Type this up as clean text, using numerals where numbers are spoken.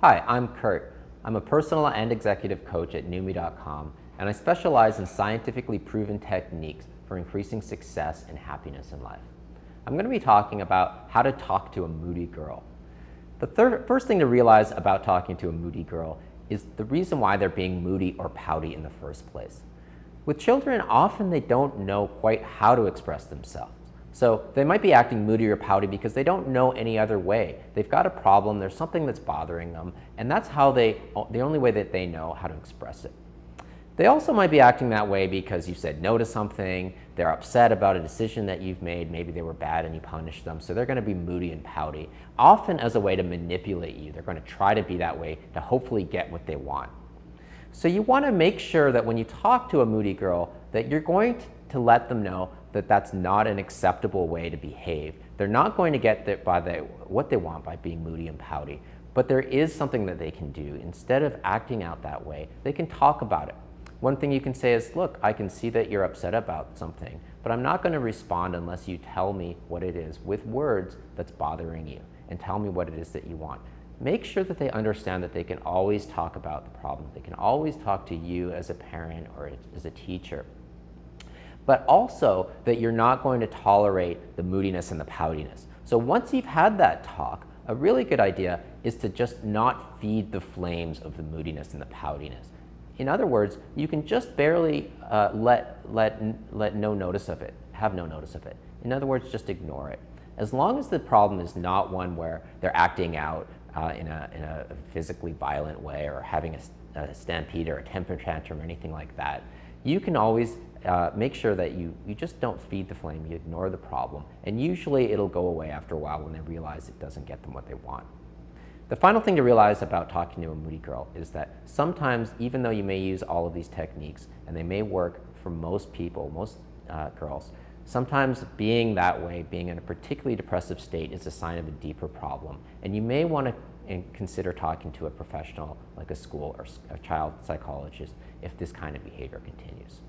Hi, I'm Kurt. I'm a personal and executive coach at newme.com, and I specialize in scientifically proven techniques for increasing success and happiness in life. I'm going to be talking about how to talk to a moody girl. The first thing to realize about talking to a moody girl is the reason why they're being moody or pouty in the first place. With children, often they don't know quite how to express themselves. So they might be acting moody or pouty because they don't know any other way. They've got a problem, there's something that's bothering them, and that's how the only way that they know how to express it. They also might be acting that way because you said no to something, they're upset about a decision that you've made, maybe they were bad and you punished them, so they're going to be moody and pouty, often as a way to manipulate you. They're going to try to be that way to hopefully get what they want. So you want to make sure that when you talk to a moody girl that you're going to let them know that that's not an acceptable way to behave. They're not going to get what they want by being moody and pouty, but there is something that they can do. Instead of acting out that way, they can talk about it. One thing you can say is, look, I can see that you're upset about something, but I'm not going to respond unless you tell me what it is with words that's bothering you and tell me what it is that you want. Make sure that they understand that they can always talk about the problem. They can always talk to you as a parent or as a teacher. But also that you're not going to tolerate the moodiness and the poutiness. So once you've had that talk, a really good idea is to just not feed the flames of the moodiness and the poutiness. In other words, you can just barely let no notice of it, have no notice of it. In other words, just ignore it. As long as the problem is not one where they're acting out in a physically violent way or having a stampede or a temper tantrum or anything like that, you can always make sure that you just don't feed the flame, you ignore the problem, and usually it'll go away after a while when they realize it doesn't get them what they want. The final thing to realize about talking to a moody girl is that sometimes, even though you may use all of these techniques, and they may work for most people, most girls, sometimes being that way, being in a particularly depressive state, is a sign of a deeper problem, and you may want to consider talking to a professional like a school or a child psychologist if this kind of behavior continues.